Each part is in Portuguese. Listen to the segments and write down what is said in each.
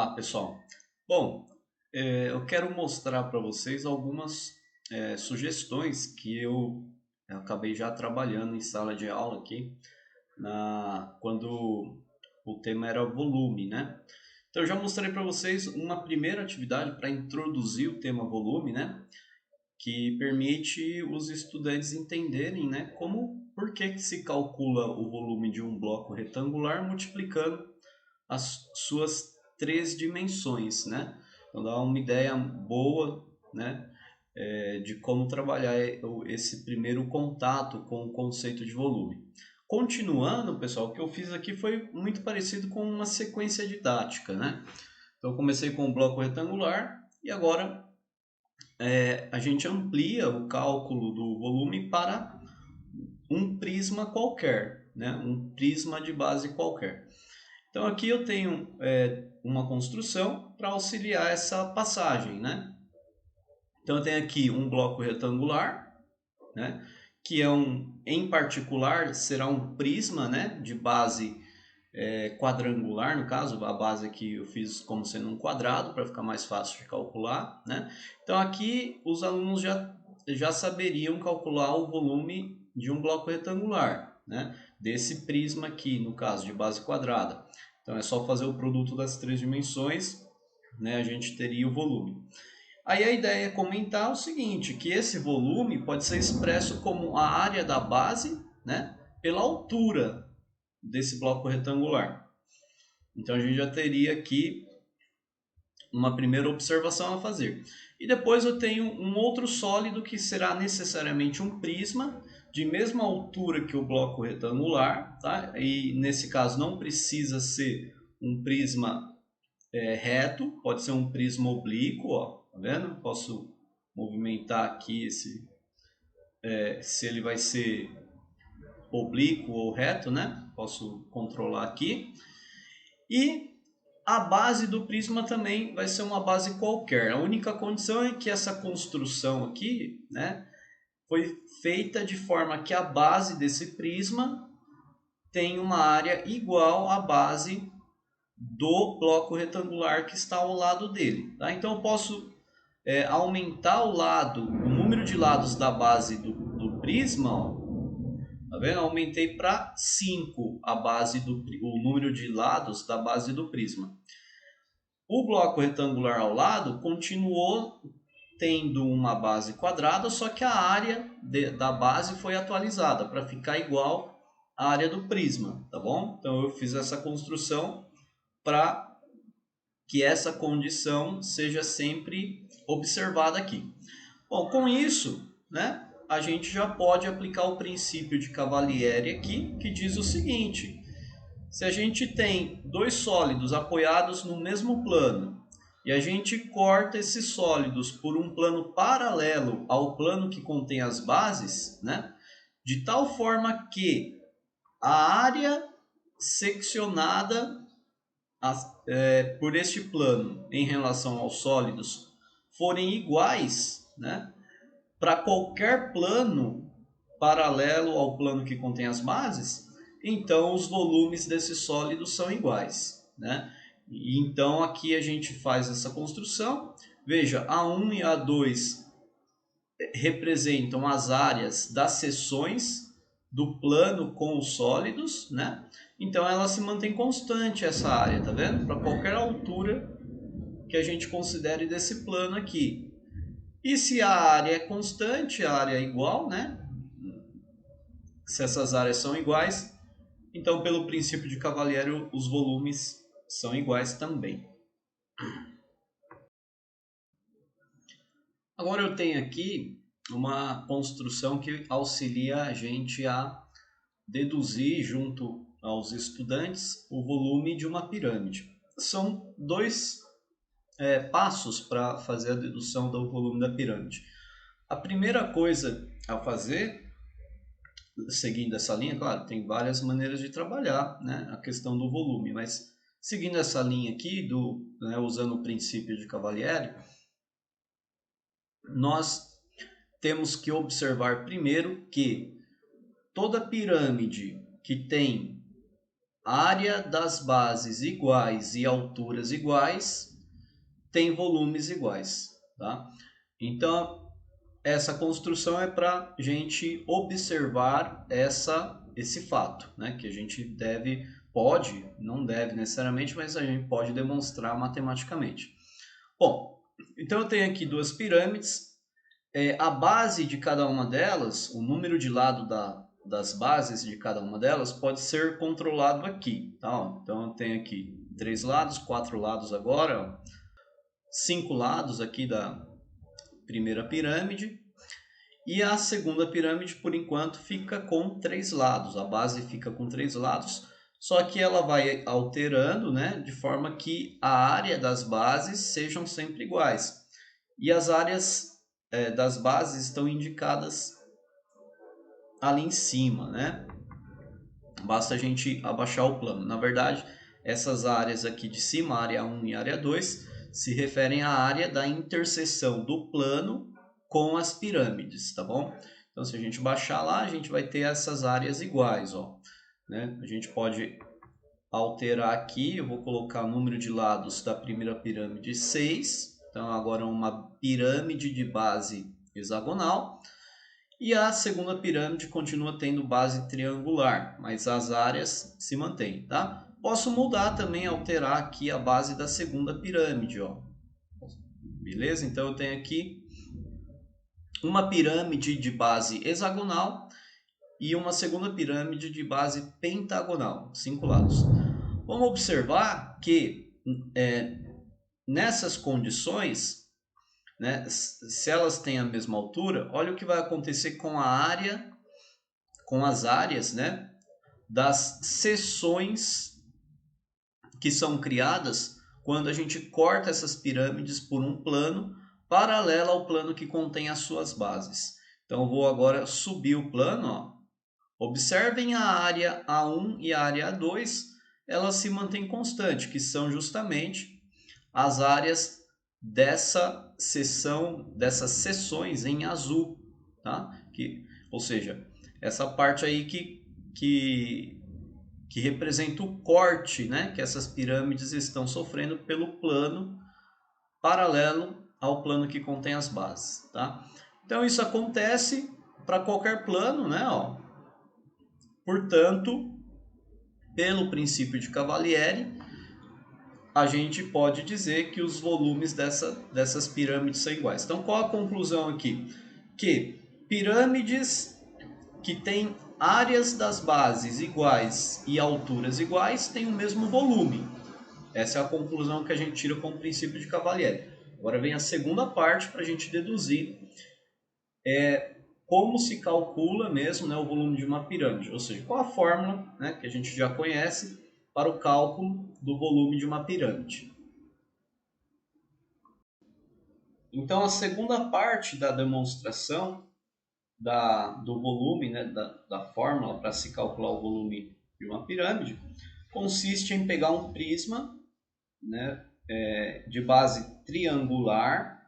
Olá, pessoal. Bom, eu quero mostrar para vocês algumas sugestões que eu acabei já trabalhando em sala de aula aqui, quando o tema era volume, né? Então, eu já mostrei para vocês uma primeira atividade para introduzir o tema volume, né? Que permite os estudantes entenderem, né, por que se calcula o volume de um bloco retangular multiplicando as suas três dimensões, né? Então dá uma ideia boa, né, de como trabalhar esse primeiro contato com o conceito de volume. Continuando, pessoal, o que eu fiz aqui foi muito parecido com uma sequência didática, né? Então eu comecei com um bloco retangular e agora a gente amplia o cálculo do volume para um prisma qualquer, né? Um prisma de base qualquer. Então aqui eu tenho uma construção para auxiliar essa passagem, né? Então eu tenho aqui um bloco retangular, né? Que em particular, será um prisma, né? De base quadrangular, no caso, a base aqui eu fiz como sendo um quadrado para ficar mais fácil de calcular, né? Então aqui os alunos já saberiam calcular o volume de um bloco retangular, né? Desse prisma aqui, no caso de base quadrada. Então é só fazer o produto das três dimensões, né? A gente teria o volume. Aí a ideia é comentar o seguinte, que esse volume pode ser expresso como a área da base, né? Pela altura desse bloco retangular. Então a gente já teria aqui uma primeira observação a fazer. E depois eu tenho um outro sólido que será necessariamente um prisma de mesma altura que o bloco retangular, tá? E nesse caso não precisa ser um prisma reto, pode ser um prisma oblíquo, ó, tá vendo? Posso movimentar aqui se ele vai ser oblíquo ou reto, né? Posso controlar aqui. E a base do prisma também vai ser uma base qualquer. A única condição é que essa construção aqui, né, foi feita de forma que a base desse prisma tem uma área igual à base do bloco retangular que está ao lado dele. Tá? Então eu posso aumentar o número de lados da base do prisma, ó, tá vendo? Aumentei para 5 o número de lados da base do prisma. O bloco retangular ao lado continuou tendo uma base quadrada, só que a área da base foi atualizada para ficar igual à área do prisma, tá bom? Então eu fiz essa construção para que essa condição seja sempre observada aqui. Bom, com isso, né, a gente já pode aplicar o princípio de Cavalieri aqui, que diz o seguinte: se a gente tem dois sólidos apoiados no mesmo plano e a gente corta esses sólidos por um plano paralelo ao plano que contém as bases, né, de tal forma que a área seccionada por este plano em relação aos sólidos forem iguais, né, para qualquer plano paralelo ao plano que contém as bases, então os volumes desses sólidos são iguais, né? E então aqui a gente faz essa construção. Veja, A1 e A2 representam as áreas das seções do plano com os sólidos, né? Então ela se mantém constante essa área, tá vendo? Para qualquer altura que a gente considere desse plano aqui. E se a área é constante, a área é igual, né? Se essas áreas são iguais, então pelo princípio de Cavalieri os volumes são iguais também. Agora eu tenho aqui uma construção que auxilia a gente a deduzir junto aos estudantes o volume de uma pirâmide. São dois passos para fazer a dedução do volume da pirâmide. A primeira coisa a fazer, seguindo essa linha, claro, tem várias maneiras de trabalhar, né, a questão do volume, mas seguindo essa linha aqui, usando o princípio de Cavalieri, nós temos que observar primeiro que toda pirâmide que tem área das bases iguais e alturas iguais tem volumes iguais, tá? Então, essa construção é para a gente observar esse fato, né? Que a gente pode, não deve necessariamente, mas a gente pode demonstrar matematicamente. Bom, então eu tenho aqui duas pirâmides. A base de cada uma delas, o número de lado das bases de cada uma delas pode ser controlado aqui, tá? Então eu tenho aqui 3 lados, 4 lados agora, 5 lados aqui da primeira pirâmide. E a segunda pirâmide, por enquanto, fica com 3 lados. A base fica com 3 lados, só que ela vai alterando, né, de forma que a área das bases sejam sempre iguais. E as áreas das bases estão indicadas ali em cima, né? Basta a gente abaixar o plano. Na verdade, essas áreas aqui de cima, área 1 e área 2, se referem à área da interseção do plano com as pirâmides, tá bom? Então, se a gente baixar lá, a gente vai ter essas áreas iguais, ó, né? A gente pode alterar aqui, eu vou colocar o número de lados da primeira pirâmide 6, então agora é uma pirâmide de base hexagonal, e a segunda pirâmide continua tendo base triangular, mas as áreas se mantêm, tá? Posso mudar também, alterar aqui a base da segunda pirâmide, ó. Beleza? Então eu tenho aqui uma pirâmide de base hexagonal e uma segunda pirâmide de base pentagonal, 5 lados. Vamos observar que nessas condições, né, se elas têm a mesma altura, olha o que vai acontecer com a área, com as áreas, né, das seções que são criadas quando a gente corta essas pirâmides por um plano paralelo ao plano que contém as suas bases. Então eu vou agora subir o plano, ó. Observem a área A1 e a área A2, elas se mantêm constantes, que são justamente as áreas dessa seção, dessas seções em azul, tá? Ou seja, essa parte aí que representa o corte, né, que essas pirâmides estão sofrendo pelo plano paralelo ao plano que contém as bases, tá? Então isso acontece para qualquer plano, né, ó. Portanto, pelo princípio de Cavalieri, a gente pode dizer que os volumes dessas pirâmides são iguais. Então, qual a conclusão aqui? Que pirâmides que têm áreas das bases iguais e alturas iguais têm o mesmo volume. Essa é a conclusão que a gente tira com o princípio de Cavalieri. Agora vem a segunda parte para a gente deduzir como se calcula mesmo, né, o volume de uma pirâmide. Ou seja, qual a fórmula, né, que a gente já conhece para o cálculo do volume de uma pirâmide. Então, a segunda parte da demonstração do volume, né, da fórmula para se calcular o volume de uma pirâmide, consiste em pegar um prisma, né, de base triangular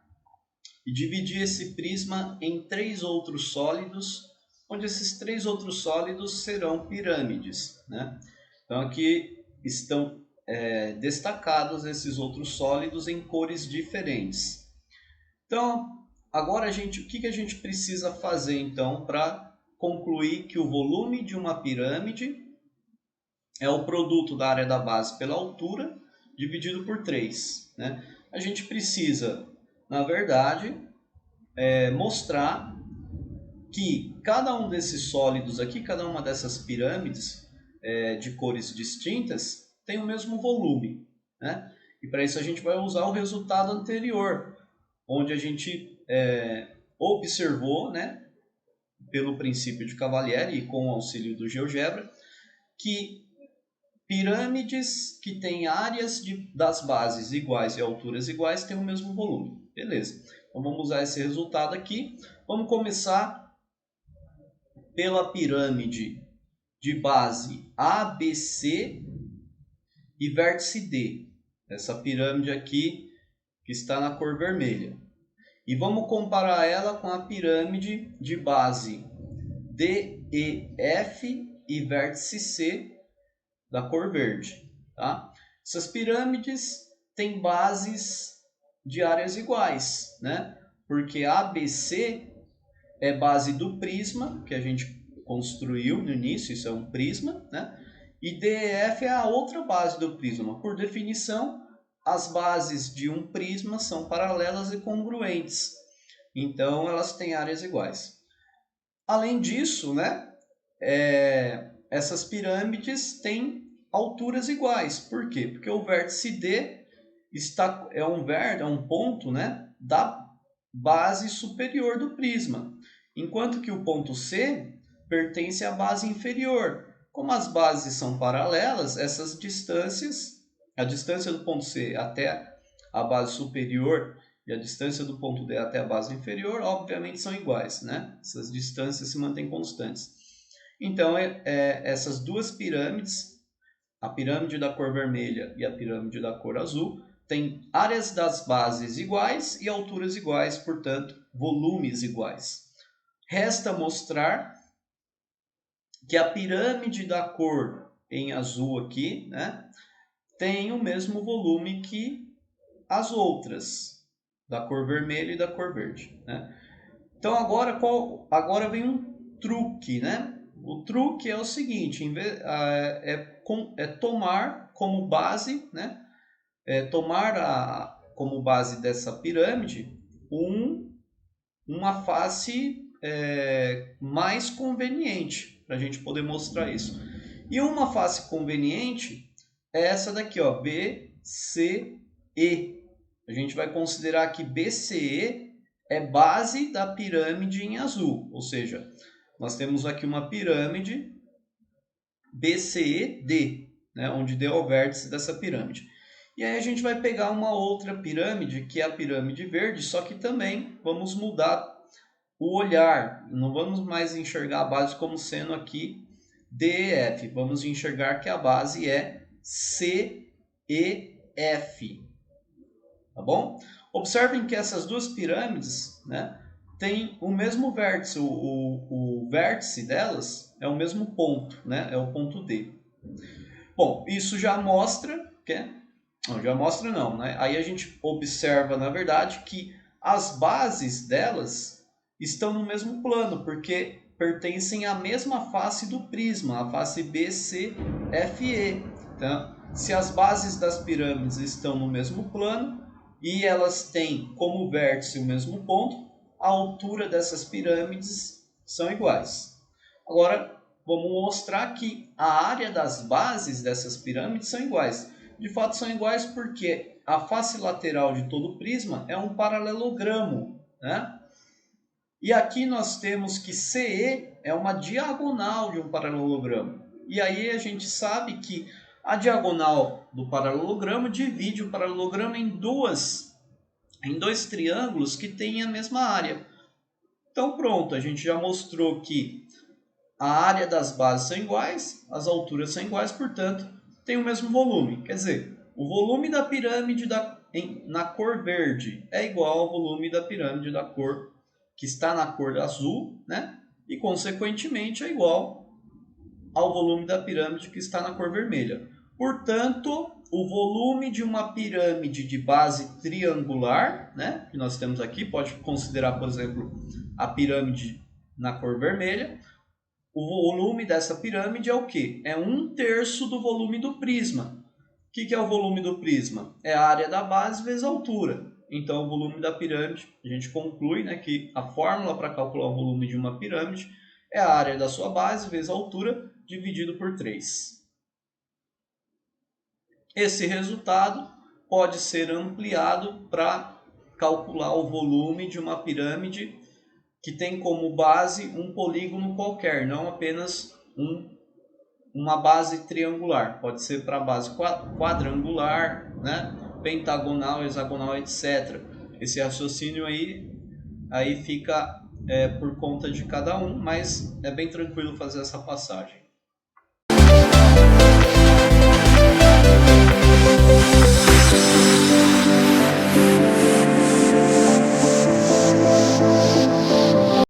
e dividir esse prisma em 3 outros sólidos, onde esses 3 outros sólidos serão pirâmides, né? Então aqui estão destacados esses outros sólidos em cores diferentes. Então, agora o que a gente precisa fazer então para concluir que o volume de uma pirâmide é o produto da área da base pela altura dividido por 3, né? A gente precisa, na verdade, mostrar que cada um desses sólidos aqui, cada uma dessas pirâmides de cores distintas, tem o mesmo volume, né? E para isso a gente vai usar o resultado anterior, onde a gente observou, né, pelo princípio de Cavalieri e com o auxílio do GeoGebra, que pirâmides que têm áreas das bases iguais e alturas iguais têm o mesmo volume. Beleza. Então vamos usar esse resultado aqui. Vamos começar pela pirâmide de base ABC e vértice D. Essa pirâmide aqui que está na cor vermelha. E vamos comparar ela com a pirâmide de base DEF e vértice C da cor verde. Tá? Essas pirâmides têm bases de áreas iguais, né? Porque ABC é base do prisma, que a gente construiu no início, isso é um prisma, né? E DEF é a outra base do prisma. Por definição, as bases de um prisma são paralelas e congruentes. Então, elas têm áreas iguais. Além disso, né, essas pirâmides têm alturas iguais. Por quê? Porque o vértice D é um ponto, né, da base superior do prisma, enquanto que o ponto C pertence à base inferior. Como as bases são paralelas, essas distâncias, a distância do ponto C até a base superior e a distância do ponto D até a base inferior, obviamente são iguais, né? Essas distâncias se mantêm constantes. Então, essas duas pirâmides, a pirâmide da cor vermelha e a pirâmide da cor azul, têm áreas das bases iguais e alturas iguais, portanto, volumes iguais. Resta mostrar que a pirâmide da cor em azul aqui, né, tem o mesmo volume que as outras, da cor vermelha e da cor verde. Né? Então agora vem um truque, né? O truque é o seguinte, é tomar como base, né? Como base dessa pirâmide uma face mais conveniente para a gente poder mostrar isso. E uma face conveniente é essa daqui, ó, BCE. A gente vai considerar que BCE é base da pirâmide em azul, ou seja, nós temos aqui uma pirâmide BCED, né, onde D é o vértice dessa pirâmide. E aí a gente vai pegar uma outra pirâmide, que é a pirâmide verde, só que também vamos mudar o olhar. Não vamos mais enxergar a base como sendo aqui DEF. Vamos enxergar que a base é CEF. Tá bom? Observem que essas duas pirâmides, né, têm o mesmo vértice. O vértice delas é o mesmo ponto, né? É o ponto D. Bom, isso já mostra não, né? Aí a gente observa, na verdade, que as bases delas estão no mesmo plano, porque pertencem à mesma face do prisma, a face BCFE. Então, se as bases das pirâmides estão no mesmo plano e elas têm como vértice o mesmo ponto, a altura dessas pirâmides são iguais. Agora, vamos mostrar que a área das bases dessas pirâmides são iguais. De fato, são iguais porque a face lateral de todo prisma é um paralelogramo, né? E aqui nós temos que CE é uma diagonal de um paralelogramo. E aí a gente sabe que a diagonal do paralelogramo divide o paralelogramo em dois triângulos que têm a mesma área. Então pronto, a gente já mostrou que a área das bases são iguais, as alturas são iguais, portanto, tem o mesmo volume. Quer dizer, o volume da pirâmide na cor verde é igual ao volume da pirâmide da cor que está na cor azul, né? E, consequentemente, é igual ao volume da pirâmide que está na cor vermelha. Portanto, o volume de uma pirâmide de base triangular, né, que nós temos aqui, pode considerar, por exemplo, a pirâmide na cor vermelha. O volume dessa pirâmide é o quê? É 1/3 do volume do prisma. O que é o volume do prisma? É a área da base vezes a altura. Então, o volume da pirâmide, a gente conclui, né, que a fórmula para calcular o volume de uma pirâmide é a área da sua base vezes a altura dividido por 3. Esse resultado pode ser ampliado para calcular o volume de uma pirâmide que tem como base um polígono qualquer, não apenas uma base triangular. Pode ser para base quadrangular, né? Pentagonal, hexagonal, etc. Esse raciocínio aí fica por conta de cada um, mas é bem tranquilo fazer essa passagem.